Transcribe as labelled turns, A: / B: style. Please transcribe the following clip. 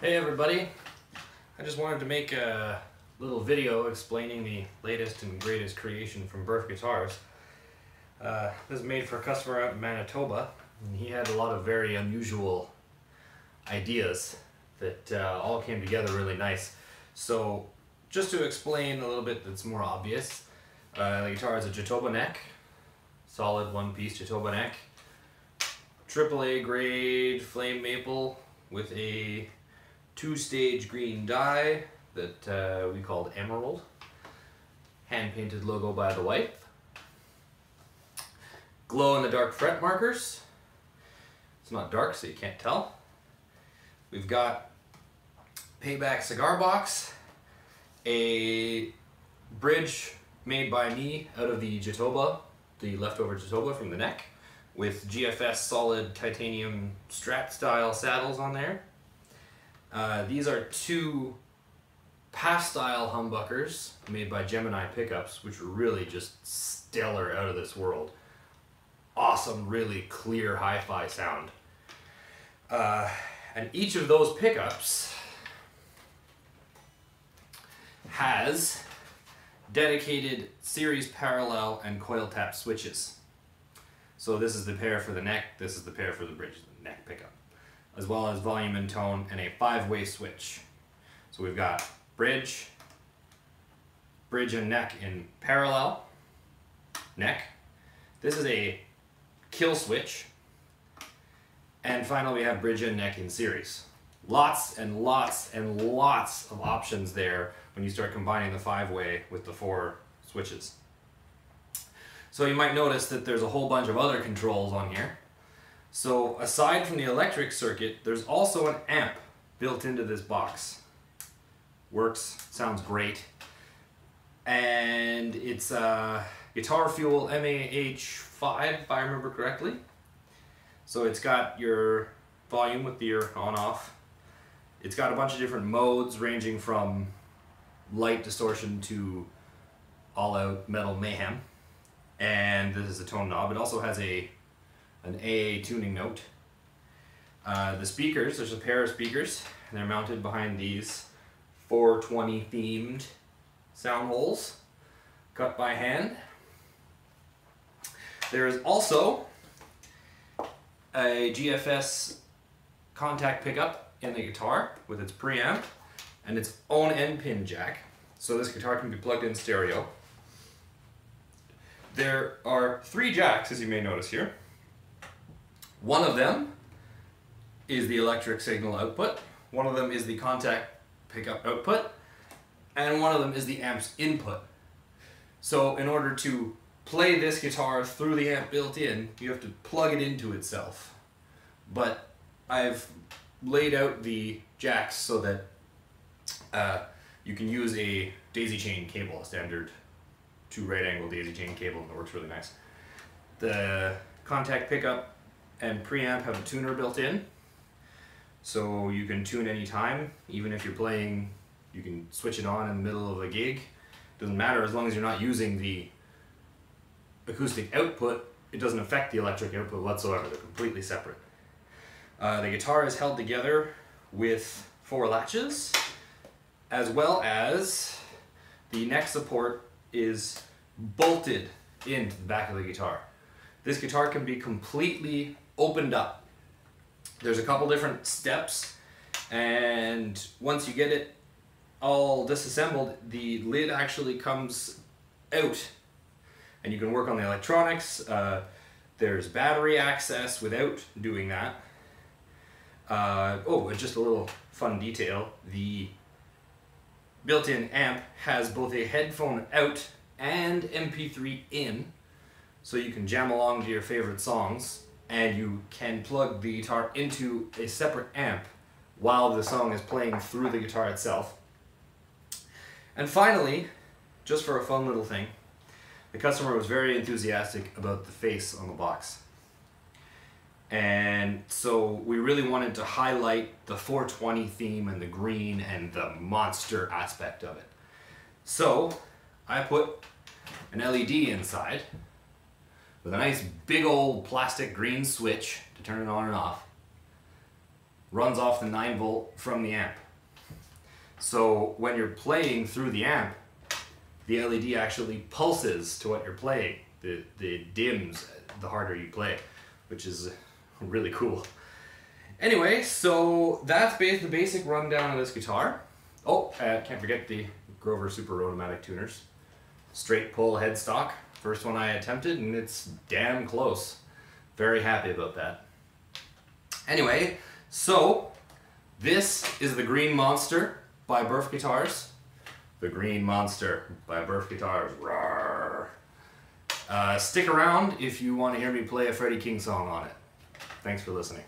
A: Hey everybody, I just wanted to make a little video explaining the latest and greatest creation from Burf Guitars. This is made for a customer out in Manitoba, and he had a lot of very unusual ideas that all came together really nice. So just to explain a little bit that's more obvious, the guitar has a Jatoba neck, solid one-piece Jatoba neck, AAA grade flame maple with a two-stage green die that we called Emerald, hand-painted logo by the wife, glow-in-the-dark fret markers. It's not dark so you can't tell. We've got Payback cigar box, a bridge made by me out of the Jatoba, the leftover Jatoba from the neck, with GFS solid titanium Strat style saddles on there. These are two PAF-style humbuckers made by Gemini pickups, which are really just stellar, out of this world. Awesome, really clear hi-fi sound. And each of those pickups has dedicated series parallel and coil tap switches. So this is the pair for the neck, this is the pair for the bridge neck pickup, as well as volume and tone and a 5-way switch. So we've got bridge and neck in parallel, neck. This is a kill switch. And finally we have bridge and neck in series. Lots and lots and lots of options there when you start combining the 5-way with the 4 switches. So you might notice that there's a whole bunch of other controls on here. So aside from the electric circuit, there's also an amp built into this box. Works, sounds great. And it's guitarfuel MAH5, if I remember correctly. So it's got your volume with your on-off. It's got a bunch of different modes ranging from light distortion to all-out metal mayhem. And this is a tone knob. It also has an AA tuning note. The speakers, there's a pair of speakers, and they're mounted behind these 420 themed sound holes, cut by hand. There is also a GFS contact pickup in the guitar with its preamp and its own end pin jack. So this guitar can be plugged in stereo. There are 3 jacks, as you may notice here. One of them is the electric signal output, one of them is the contact pickup output, and one of them is the amp's input. So in order to play this guitar through the amp built in, you have to plug it into itself. But I've laid out the jacks so that you can use a daisy chain cable, a standard 2 right angle daisy chain cable, and it works really nice. The contact pickup and preamp have a tuner built in, so you can tune anytime. Even if you're playing, you can switch it on in the middle of a gig. Doesn't matter, as long as you're not using the acoustic output, it doesn't affect the electric output whatsoever. They're completely separate. The guitar is held together with 4 latches, as well as the neck support is bolted into the back of the guitar. This guitar can be completely opened up. There's a couple different steps, and once you get it all disassembled, the lid actually comes out and you can work on the electronics. There's battery access without doing that. Oh, just a little fun detail, the built-in amp has both a headphone out and MP3 in, so you can jam along to your favorite songs, and you can plug the guitar into a separate amp while the song is playing through the guitar itself. And finally, just for a fun little thing, the customer was very enthusiastic about the face on the box. And so we really wanted to highlight the 420 theme and the green and the monster aspect of it. So I put an LED inside with a nice big old plastic green switch to turn it on and off, runs off the 9-volt from the amp. So when you're playing through the amp, the LED actually pulses to what you're playing. The dims the harder you play, which is really cool. Anyway, so that's the basic rundown of this guitar. Oh, can't forget the Grover Super Rotomatic tuners. Straight pull headstock. First one I attempted, and it's damn close. Very happy about that. Anyway, so this is the Green Monster by Burf Guitars. The Green Monster by Burf Guitars. Rawr. Stick around if you want to hear me play a Freddie King song on it. Thanks for listening.